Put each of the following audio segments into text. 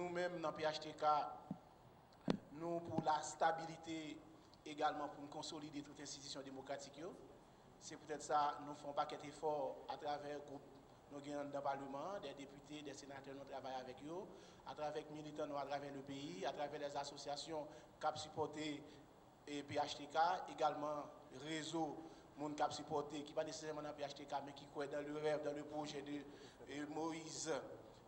nous-mêmes dans PHTK, nous pour la stabilité également pour nous consolider toute institution démocratique. C'est peut-être ça, nous faisons un paquet d'efforts à travers le groupe. Nous avons dans le Parlement, des députés, des sénateurs, nous travaillons avec eux, à travers les militants, nous, à travers le pays, à travers les associations qui supportent PHTK, également le réseau monde qui a supporté, qui n'est pas nécessairement dans PHTK, mais qui croit dans le rêve, dans le projet de Moïse,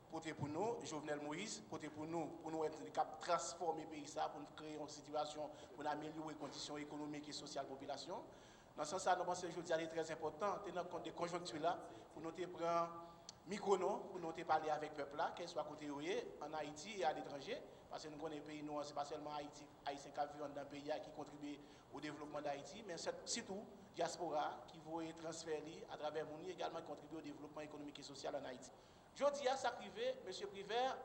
pour nous, Jovenel Moïse, pour nous être capable de transformer le pays, pour nous créer une situation, pour améliorer les conditions économiques et sociales de la population. Dans ce sens, nous pensons que je dis très important, tenir compte des conjonctures là, pour nous prendre micro pour nous parler avec le peuple là, qu'elle soit côté en Haïti et à l'étranger, parce que nous connaissons les pays, nous, ce n'est pas seulement Haïti, Haïtien qui vivent dans le pays qui contribue au développement d'Haïti, mais surtout diaspora qui veut transférer à travers le monde également contribuer au développement économique et social en Haïti. Je dis à ça privé, M. Privert,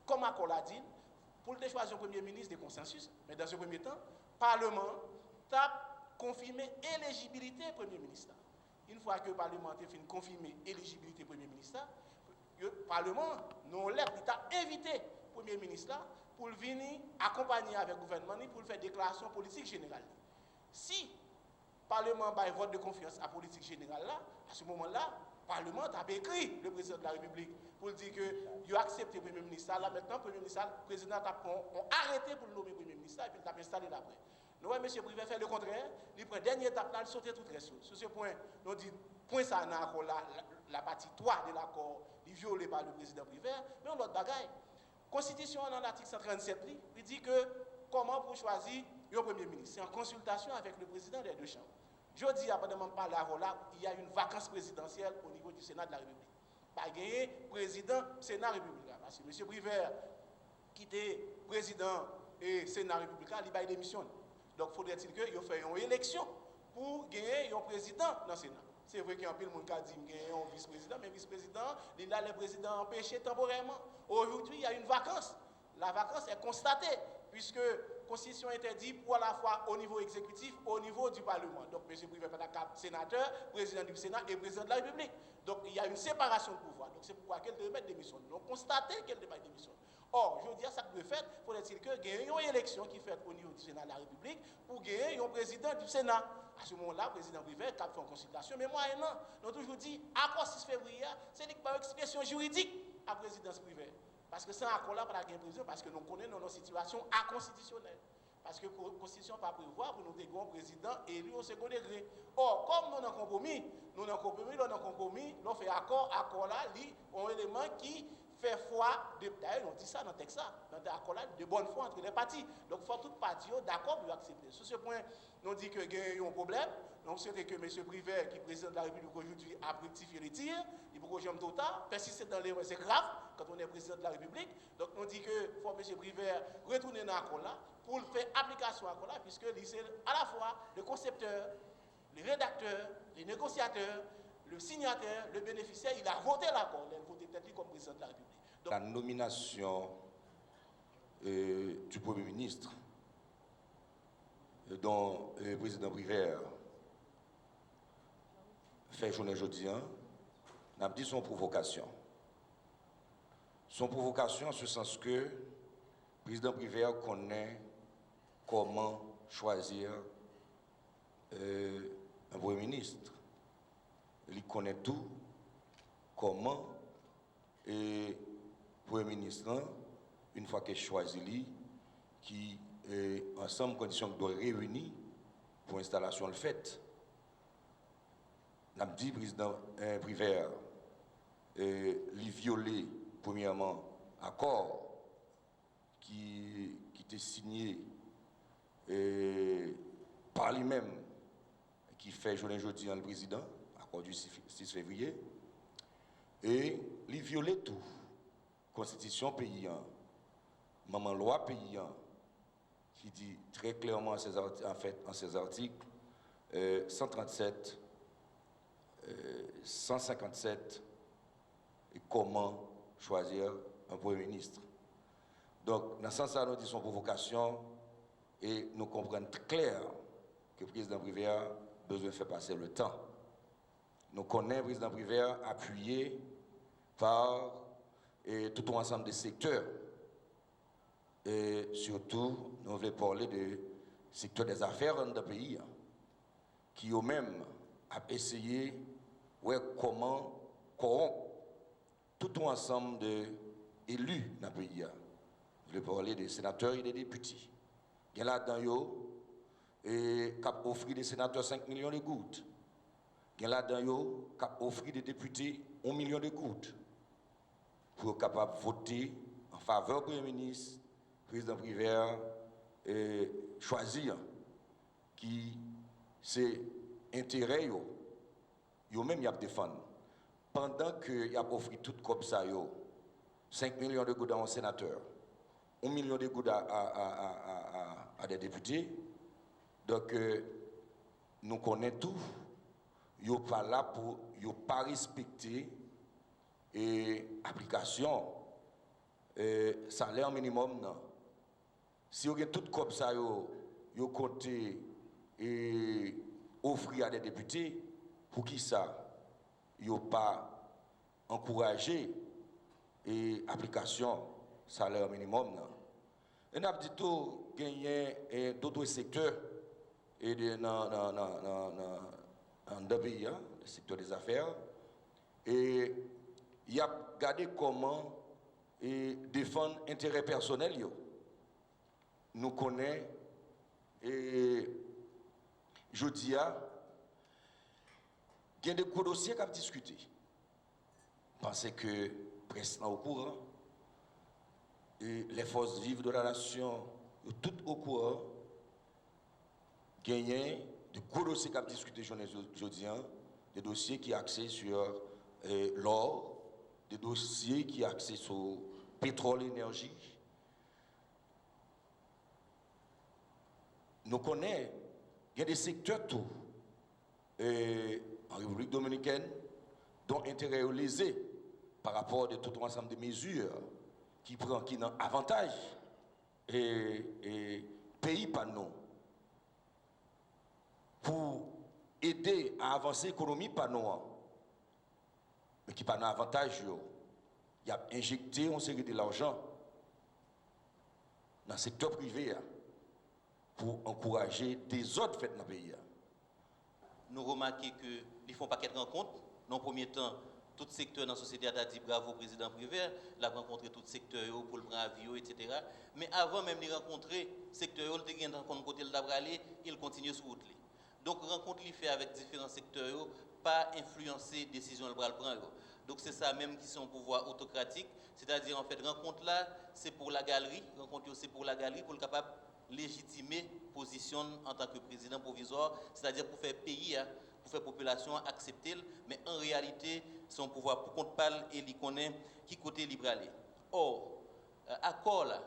comme accord l'a dit, pour le choisir le Premier ministre de consensus, mais dans ce premier temps, le Parlement a confirmé l'éligibilité du Premier ministre. Une fois que le Parlement a fini confirmer l'éligibilité du Premier ministre, le Parlement a invité le Premier ministre pour venir accompagner avec le gouvernement pour faire déclaration politique générale. Si le Parlement a vote de confiance à la politique générale, à ce moment-là, le Parlement a écrit le président de la République pour dire qu'il a accepté le Premier ministre. Là, maintenant, le Premier ministre, le président a arrêté pour le nommer Premier ministre et puis il a installé l'après. Nous, M. Privé fait le contraire, il prend la dernière étape, il saute tout reste. Sur ce point, nous disons, point ça dans l'accord, la partie 3 de l'accord, il est violé par le président Privé, mais on l'autre bagaille. La Constitution, dans l'article 137, il dit que comment pour choisir le Premier ministre. C'est en consultation avec le président des deux chambres. Je dis, après de parler là, il y a une vacance présidentielle au niveau du Sénat de la République. Pas gagné président Sénat républicain. Parce que M. Privé, qui était président et Sénat républicain, il a démissionné. Donc, faudrait-il qu'il fasse une élection pour gagner un président dans le Sénat. C'est vrai qu'il y a un peu de monde qui a dit qu'il y a un vice-président, mais vice-président, il a le président empêché temporairement. Aujourd'hui, il y a une vacance. La vacance est constatée, puisque la Constitution interdit pour à la fois au niveau exécutif, au niveau du Parlement. Donc, M. Privé est sénateur, président du Sénat et président de la République. Donc, il y a une séparation de pouvoir. Donc, c'est pourquoi qu'elle devait démissionner. Donc, constater qu'elle devait démissionner. Or, je dis à ça que fait, faudrait-il qu'il y ait une élection qui fait au niveau du Sénat de la République pour gagner un président du Sénat. À ce moment-là, le président Privé a fait une consultation. Mais moi, non, nous avons toujours dit, accord 6 février, c'est une expression juridique à la présidence privée. Parce que sans accord-là, pas de président, parce que nous connaissons nos situations inconstitutionnelles. Parce que la Constitution n'a pas prévoir pour nous dégager un président élu au second degré. Or, comme nous avons un compromis, nous fait accord là, il un élément qui fait foi, d'ailleurs, on dit ça dans le texte, dans l'accord là, de bonne foi entre les partis. Donc, il faut toutes parties d'accord pour accepter. Sur ce point, nous dit qu'il y a un problème. Donc, c'est que M. Privé, qui est président de la République aujourd'hui, a rectifié les tirs. Il faut que j'aime total. Persister dans l'erreur, c'est grave quand on est président de la République. Donc, nous dit que faut M. Privé retourner dans l'accord là pour faire application à l'accord là, puisque c'est à la fois le concepteur, le rédacteur, le négociateur, le signataire, le bénéficiaire, il a voté l'accord, il a voté peut-être comme président de la République. Donc, la nomination du Premier ministre, dont le président Privé fait journée aujourd'hui, n'a dit son provocation. Son provocation en ce sens que le président Privé connaît comment choisir un Premier ministre. Il connaît tout, comment, et le Premier ministre, une fois qu'il choisit lui, qui ensemble conditions doit réunir pour l'installation le fait. N'a dit président Privé, il violé premièrement accord qui était signé par lui-même, qui fait journée aujourd'hui le président. Accord du 6 février, et il violait tout. Constitution paysan, maman loi paysan, qui dit très clairement en ces articles 137, 157, et comment choisir un Premier ministre. Donc, dans ce sens-là, nous disons provocation, et nous comprenons très clair que le président Privé a besoin de faire passer le temps. Nous connaissons le président Privé appuyé par tout un ensemble de secteurs Et surtout, nous voulons parler du secteur des affaires dans le pays, qui eux-mêmes ont essayé de comment corrompre tout un ensemble d'élus dans le pays. Je veux parler des sénateurs et des députés. Il y a là-dedans, et qui a offert des sénateurs 5 millions de gouttes. Il y a là-dedans, qui a offert des députés 1 million de gouttes pour être capable de voter en faveur du Premier ministre, président Prévert, et choisir qui c'est intérêt, yo même y a défendre. Pendant que y a offert tout comme ça, 5 millions de gouttes à un sénateur, 1 million de gouttes à des députés. Donc, nous connaissons tout. Ils ne sont pas là pour ne pas respecter l'application salaire minimum. Non. Si vous avez tout comme ça, vous comptez offrir à des députés, pour qui ça? Ils n'ont pas encouragé l'application salaire minimum. Non. Et nous avons dit tout, gagner d'autres secteurs et dans le pays, le secteur des affaires. Et il a regardé comment défendre l'intérêt personnel. Nous connaissons, et je dis, il y a des gros dossiers qui ont discuté. Parce que, presque au courant, et les forces vives de la nation, toutes au courant, gagner de gros dossiers qui ont discuté aujourd'hui, des dossiers qui sont axés sur l'or, des dossiers qui sont axés sur le pétrole et l'énergie. Nous connaissons, il y a des secteurs tout, en République dominicaine, dont intérêt est lésé par rapport à tout un ensemble de mesures qui ont avantage et pays par nous pour aider à avancer l'économie par nous, mais qui pas un avantage. Il a injecté une série de l'argent dans le secteur privé pour encourager des autres fêtes dans le pays. Nous remarquons qu'ils ne font pas quelques rencontres. Dans le premier temps, tout secteur dans la société a dit bravo au président Prévert, il a rencontré tout secteur pour le prendre avion, etc. Mais avant même de rencontrer le secteur, il a rencontré côté de il continue sur route. Donc, rencontre qu'il fait avec différents secteurs, pas influencer les décisions qu'il prendre. Donc, c'est ça même qui sont pouvoir autocratique. C'est-à-dire, en fait, rencontre là, c'est pour la galerie, rencontre aussi pour la galerie, pour le capable légitimer position en tant que président provisoire, c'est-à-dire pour faire pays, pour faire population accepter, mais en réalité, son pouvoir pour compte parle et il connaît qui côté libre aller. Or, accord là,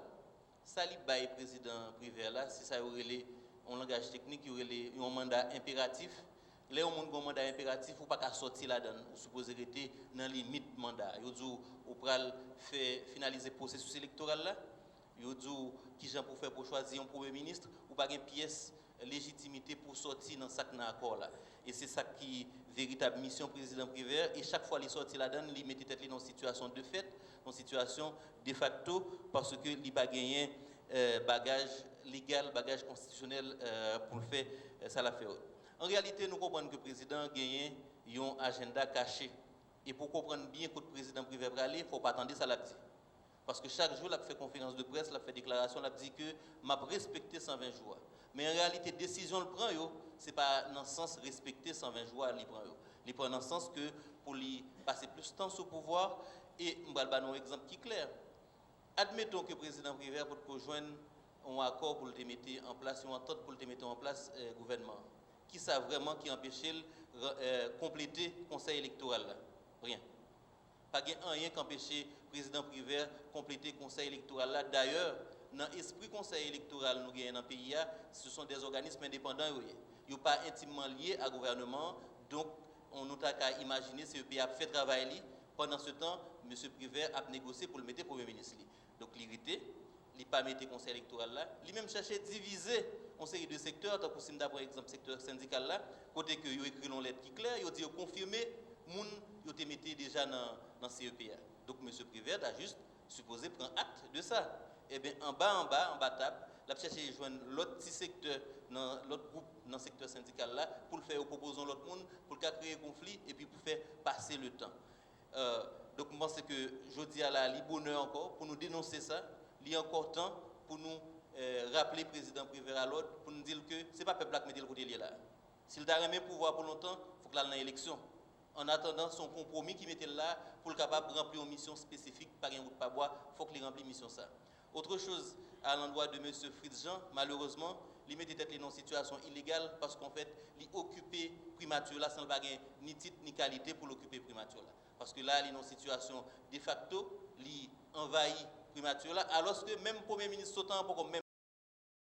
ça li bail président Prévert là, c'est ça aurait en langage technique, il y aurait un mandat impératif. Là, on a un mandat impératif, ou pas qu'à sortir là-dedans, ou supposé être dans la limite mandat. Il dit, ou pral faire finaliser le processus électoral là. Il dit, qui j'en pour faire pour choisir un premier ministre, ou pas une pièce légitimité pour sortir dans ce accord là. Et c'est ça qui est véritable mission président Prévert. Et chaque fois qu'il sort là-dedans, il met tête dans une situation de fait, dans une situation de facto, parce que il n'a pas gagné bagage légal, bagage constitutionnel pour le faire, ça l'a fait. En réalité, nous comprenons que le président a gagné un agenda caché. Et pour comprendre bien que le président Prévert va aller, il ne faut pas attendre ça l'a dit. Parce que chaque jour, il a fait conférence de presse, il a fait déclaration, il a dit que m'a respecté 120 jours. Mais en réalité, décision le prend, ce n'est pas dans le sens respecter 120 jours, il prend dans le sens que pour lui passer plus de temps sous pouvoir, et je vais donner un exemple qui est clair. Admettons que le président Prévert pour rejoindre un accord pour le mettre en place, une entente pour le mettre en place gouvernement. Qui ça vraiment qui empêche de compléter le conseil électoral là? Rien. Pas rien qui empêche le président Prévert de compléter le conseil électoral là. D'ailleurs, dans l'esprit conseil électoral nous gagnons dans le pays, ce sont des organismes indépendants. Ils ne sont pas intimement liés au gouvernement. Donc, on nous a qu'à imaginer si le pays a fait travail. Pendant ce temps, M. Prévert a négocié pour le mettre Premier ministre. Donc, l'irrité, il n'a pas mis le conseil électoral là. Il même cherché à diviser une série de secteurs, tant que par exemple le secteur syndical là, côté que il écrit une lettre qui est claire, il dit confirmer, moun yo te mettez déjà dans CEPA. Donc M. Prévert a juste supposé prendre acte de ça. et bien en bas table, la chercher joindre l'autre petit secteur dans l'autre groupe dans le secteur syndical là pour le faire proposer l'autre monde pour créer conflit et puis pour faire passer le temps. Donc je pense que je dis à la bonheur encore pour nous dénoncer ça, il y a encore temps pour nous rappeler le président Prévert à l'ordre pour nous dire que ce n'est pas le peuple qui met le côté là. S'il a remis le pouvoir pour longtemps, il faut qu'il aille dans l'élection. En attendant son compromis qui mettait là pour le capable de remplir une mission spécifique par un route pas bois, il faut qu'il remplit une mission ça. Autre chose à l'endroit de M. Fritz Jean, malheureusement, il mettait tête dans une situation illégale parce qu'en fait, il occupait primature là sans baguer ni titre ni qualité pour l'occuper primature là. Parce que là, il est dans une situation de facto, il envahit primature là, alors que même le Premier ministre sautant pour même